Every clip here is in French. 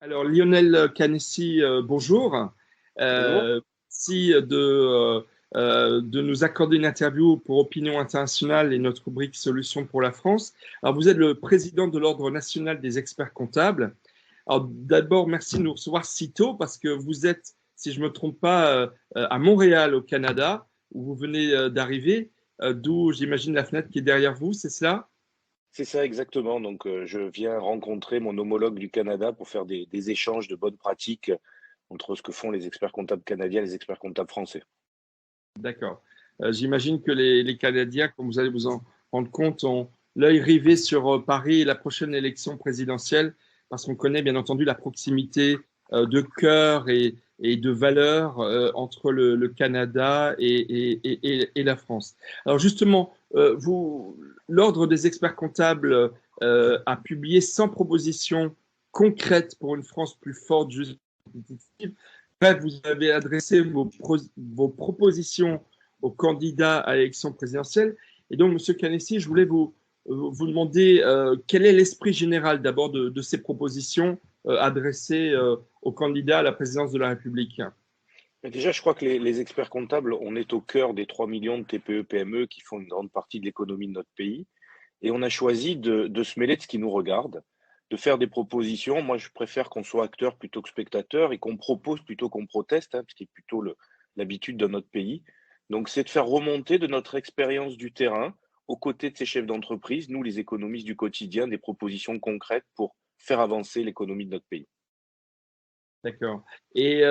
Alors, Lionel Canessi, bonjour. Bonjour. Merci de nous accorder une interview pour Opinion Internationale et notre rubrique Solutions pour la France. Alors, vous êtes le président de l'Ordre national des experts comptables. Alors, d'abord, merci de nous recevoir si tôt parce que vous êtes, si je ne me trompe pas, à Montréal, au Canada, où vous venez d'arriver, d'où j'imagine la fenêtre qui est derrière vous, c'est cela? C'est ça exactement. Donc, je viens rencontrer mon homologue du Canada pour faire des échanges de bonnes pratiques entre ce que font les experts comptables canadiens et les experts comptables français. D'accord. J'imagine que les Canadiens, comme vous allez vous en rendre compte, ont l'œil rivé sur Paris et la prochaine élection présidentielle, parce qu'on connaît bien entendu la proximité de cœur et de valeurs entre le Canada et la France. Alors justement, l'Ordre des experts comptables a publié 100 propositions concrètes pour une France plus forte, juste et compétitive. Bref, vous avez adressé vos propositions aux candidats à l'élection présidentielle. Et donc, Monsieur Canessi, je voulais vous demander quel est l'esprit général d'abord de ces propositions adressées aux candidats à la présidence de la République. Mais déjà, je crois que les experts comptables, on est au cœur des 3 millions de TPE-PME qui font une grande partie de l'économie de notre pays. Et on a choisi de se mêler de ce qui nous regarde, de faire des propositions. Moi, je préfère qu'on soit acteur plutôt que spectateur et qu'on propose plutôt qu'on proteste, hein, ce qui est plutôt l'habitude de notre pays. Donc, c'est de faire remonter de notre expérience du terrain, aux côtés de ces chefs d'entreprise, nous, les économistes du quotidien, des propositions concrètes pour faire avancer l'économie de notre pays. D'accord. Et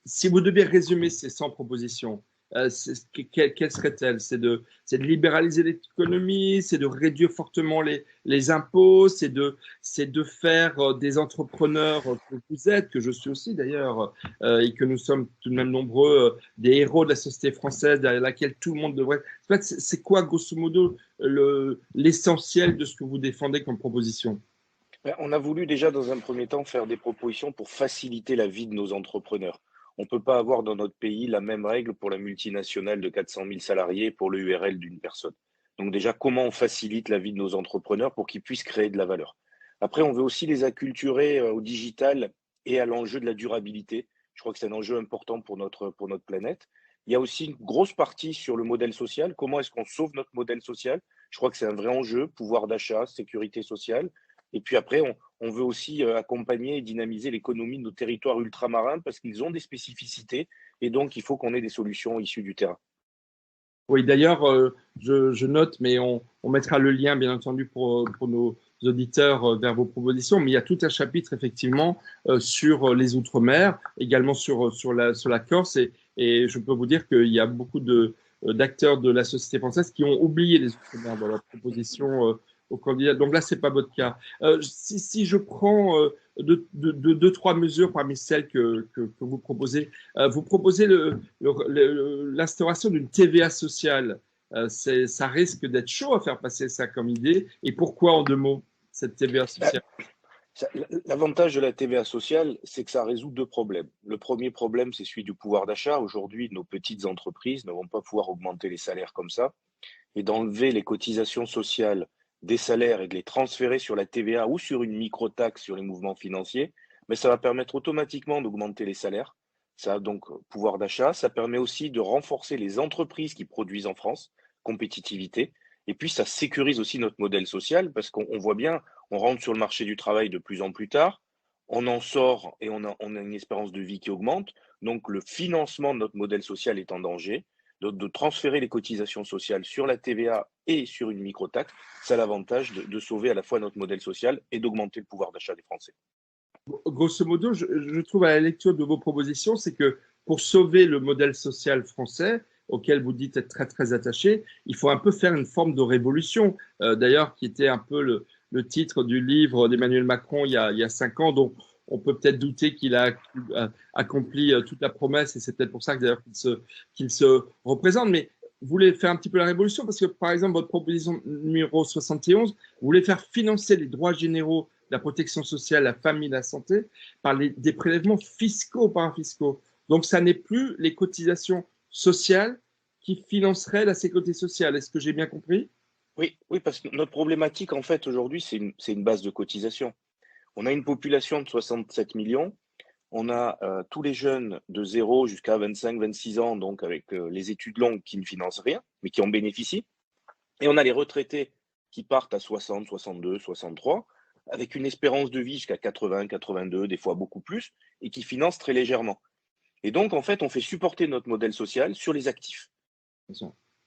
si vous deviez résumer ces 100 propositions, quelles seraient-elles? C'est de libéraliser l'économie, c'est de réduire fortement les impôts, c'est de faire des entrepreneurs que vous êtes, que je suis aussi d'ailleurs, et que nous sommes tout de même nombreux, des héros de la société française derrière laquelle tout le monde devrait. En fait, c'est quoi, grosso modo, l'essentiel de ce que vous défendez comme proposition? Ben, on a voulu déjà dans un premier temps faire des propositions pour faciliter la vie de nos entrepreneurs. On ne peut pas avoir dans notre pays la même règle pour la multinationale de 400 000 salariés et pour le URL d'une personne. Donc déjà, comment on facilite la vie de nos entrepreneurs pour qu'ils puissent créer de la valeur. Après, on veut aussi les acculturer au digital et à l'enjeu de la durabilité. Je crois que c'est un enjeu important pour notre planète. Il y a aussi une grosse partie sur le modèle social. Comment est-ce qu'on sauve notre modèle social? Je crois que c'est un vrai enjeu, pouvoir d'achat, sécurité sociale. Et puis après, on veut aussi accompagner et dynamiser l'économie de nos territoires ultramarins parce qu'ils ont des spécificités et donc il faut qu'on ait des solutions issues du terrain. Oui, d'ailleurs, je note, mais on mettra le lien, bien entendu, pour nos auditeurs vers vos propositions. Mais il y a tout un chapitre, effectivement, sur les Outre-mer, également sur la Corse. Et je peux vous dire qu'il y a beaucoup d'acteurs de la société française qui ont oublié les Outre-mer dans leurs propositions aux candidats. Donc là, c'est pas votre cas. Si je prends deux, trois mesures parmi celles que vous proposez, vous proposez l'instauration d'une TVA sociale. Ça risque d'être chaud à faire passer ça comme idée. Et pourquoi, en deux mots, cette TVA Bah, sociale? L'avantage de la TVA sociale, c'est que ça résout deux problèmes. Le premier problème, c'est celui du pouvoir d'achat. Aujourd'hui, nos petites entreprises ne vont pas pouvoir augmenter les salaires comme ça. Et d'enlever les cotisations sociales des salaires et de les transférer sur la TVA ou sur une micro-taxe sur les mouvements financiers, mais ça va permettre automatiquement d'augmenter les salaires. Ça a donc pouvoir d'achat. Ça permet aussi de renforcer les entreprises qui produisent en France, compétitivité. Et puis, ça sécurise aussi notre modèle social parce qu'on voit bien, on rentre sur le marché du travail de plus en plus tard, on en sort et on a une espérance de vie qui augmente. Donc, le financement de notre modèle social est en danger de transférer les cotisations sociales sur la TVA et sur une microtaxe, ça a l'avantage de sauver à la fois notre modèle social et d'augmenter le pouvoir d'achat des Français. Grosso modo, je trouve à la lecture de vos propositions, c'est que pour sauver le modèle social français, auquel vous dites être très très attaché, il faut un peu faire une forme de révolution. D'ailleurs, qui était un peu le titre du livre d'Emmanuel Macron il y a 5 ans, dont on peut peut-être douter qu'il a accompli toute la promesse, et c'est peut-être pour ça que d'ailleurs qu'il se représente. Mais vous voulez faire un petit peu la révolution, parce que par exemple, votre proposition numéro 71, vous voulez faire financer les droits généraux, la protection sociale, la famille, la santé, par des prélèvements fiscaux, parafiscaux. Donc, ça n'est plus les cotisations sociales qui financeraient la sécurité sociale. Est-ce que j'ai bien compris? Oui, oui, parce que notre problématique, en fait, aujourd'hui, c'est une base de cotisation. On a une population de 67 millions. On a tous les jeunes de 0 jusqu'à 25-26 ans, donc avec les études longues qui ne financent rien, mais qui en bénéficient. Et on a les retraités qui partent à 60, 62, 63, avec une espérance de vie jusqu'à 80, 82, des fois beaucoup plus, et qui financent très légèrement. Et donc, en fait, on fait supporter notre modèle social sur les actifs.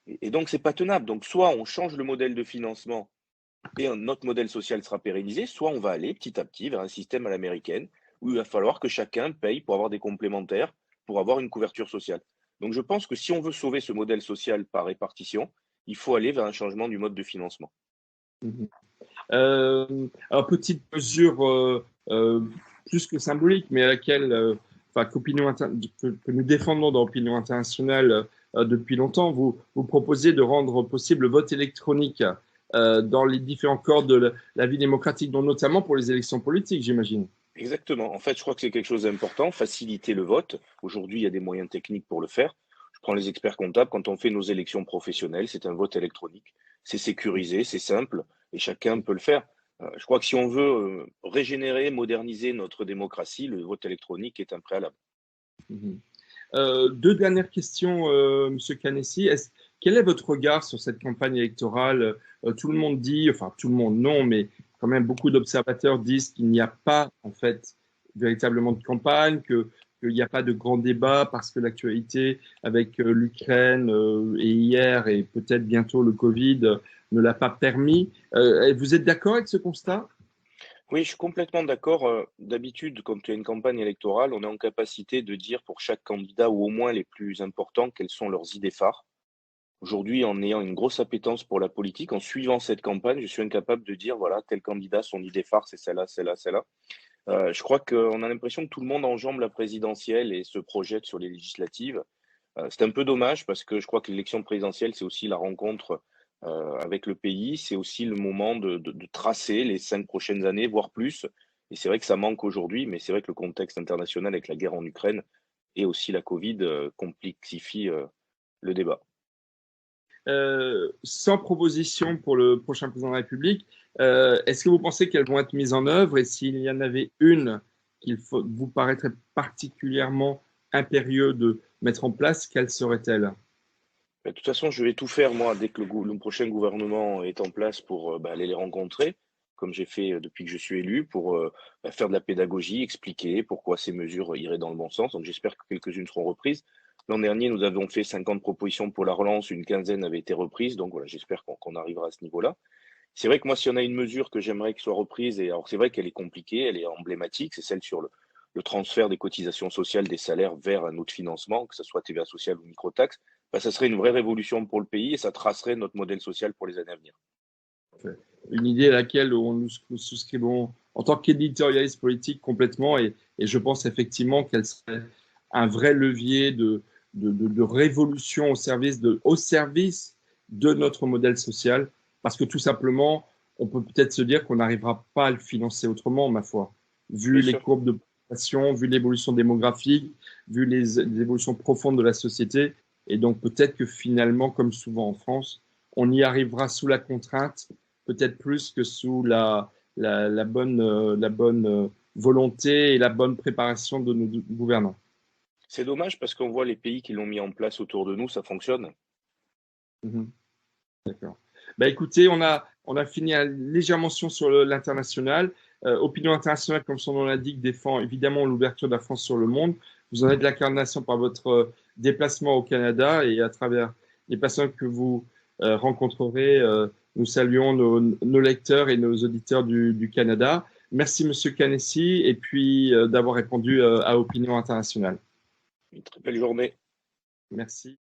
Et donc, c'est pas tenable. Donc, soit on change le modèle de financement et notre modèle social sera pérennisé, soit on va aller petit à petit vers un système à l'américaine où il va falloir que chacun paye pour avoir des complémentaires, pour avoir une couverture sociale. Donc, je pense que si on veut sauver ce modèle social par répartition, il faut aller vers un changement du mode de financement. Mhm. Alors, petite mesure plus que symbolique, mais à laquelle, que nous défendons dans l'opinion internationale depuis longtemps, vous proposez de rendre possible le vote électronique dans les différents corps de la vie démocratique, dont notamment pour les élections politiques, j'imagine. Exactement. En fait, je crois que c'est quelque chose d'important, faciliter le vote. Aujourd'hui, il y a des moyens techniques pour le faire. Je prends les experts comptables. Quand on fait nos élections professionnelles, c'est un vote électronique. C'est sécurisé, c'est simple et chacun peut le faire. Je crois que si on veut régénérer, moderniser notre démocratie, le vote électronique est un préalable. Mhm. Deux dernières questions, Monsieur Canessi. Quel est votre regard sur cette campagne électorale? Tout le monde dit, enfin tout le monde non, mais quand même beaucoup d'observateurs disent qu'il n'y a pas en fait véritablement de campagne, qu'il n'y a pas de grand débat parce que l'actualité avec l'Ukraine et hier et peut-être bientôt le Covid ne l'a pas permis. Vous êtes d'accord avec ce constat? Oui, je suis complètement d'accord. D'habitude, quand il y a une campagne électorale, on est en capacité de dire pour chaque candidat, ou au moins les plus importants, quelles sont leurs idées phares. Aujourd'hui, en ayant une grosse appétence pour la politique, en suivant cette campagne, je suis incapable de dire, voilà, tel candidat, son idée phare, c'est celle-là, celle-là, celle-là. Je crois qu'on a l'impression que tout le monde enjambe la présidentielle et se projette sur les législatives. C'est un peu dommage parce que je crois que l'élection présidentielle, c'est aussi la rencontre avec le pays. C'est aussi le moment de tracer les 5 prochaines années, voire plus. Et c'est vrai que ça manque aujourd'hui, mais c'est vrai que le contexte international avec la guerre en Ukraine et aussi la Covid complexifie le débat. Sans proposition pour le prochain président de la République, est-ce que vous pensez qu'elles vont être mises en œuvre? Et s'il y en avait une vous paraîtrait particulièrement impérieux de mettre en place, quelle serait-elle? De toute façon, je vais tout faire, moi, dès que le prochain gouvernement est en place pour aller les rencontrer, comme j'ai fait depuis que je suis élu, pour faire de la pédagogie, expliquer pourquoi ces mesures iraient dans le bon sens. Donc, j'espère que quelques-unes seront reprises. L'an dernier, nous avons fait 50 propositions pour la relance, une quinzaine avaient été reprises. Donc, voilà, j'espère qu'on arrivera à ce niveau-là. C'est vrai que moi, s'il y en a une mesure que j'aimerais qu'elle soit reprise, et alors c'est vrai qu'elle est compliquée, elle est emblématique, c'est celle sur le transfert des cotisations sociales des salaires vers un autre financement, que ce soit TVA sociale ou microtaxe, bah, ça serait une vraie révolution pour le pays et ça tracerait notre modèle social pour les années à venir. Une idée à laquelle nous souscrivons en tant qu'éditorialiste politique complètement, et je pense effectivement qu'elle serait un vrai levier de révolution au service de notre modèle social, parce que tout simplement, on peut peut-être se dire qu'on n'arrivera pas à le financer autrement, ma foi, vu Bien les sûr. courbes de population, vu l'évolution démographique, vu les évolutions profondes de la société, et donc peut-être que finalement, comme souvent en France, on y arrivera sous la contrainte peut-être plus que sous la bonne volonté et la bonne préparation de nos gouvernants. C'est dommage parce qu'on voit les pays qui l'ont mis en place autour de nous, ça fonctionne. Mhm. D'accord. Bah, écoutez, on a fini à légère mention sur l'international. Opinion internationale, comme son nom l'indique, défend évidemment l'ouverture de la France sur le monde. Vous en êtes l'incarnation par votre déplacement au Canada et à travers les personnes que vous rencontrerez. Nous saluons nos lecteurs et nos auditeurs du Canada. Merci, Monsieur Canessi, et puis d'avoir répondu à Opinion internationale. Une très belle journée. Merci.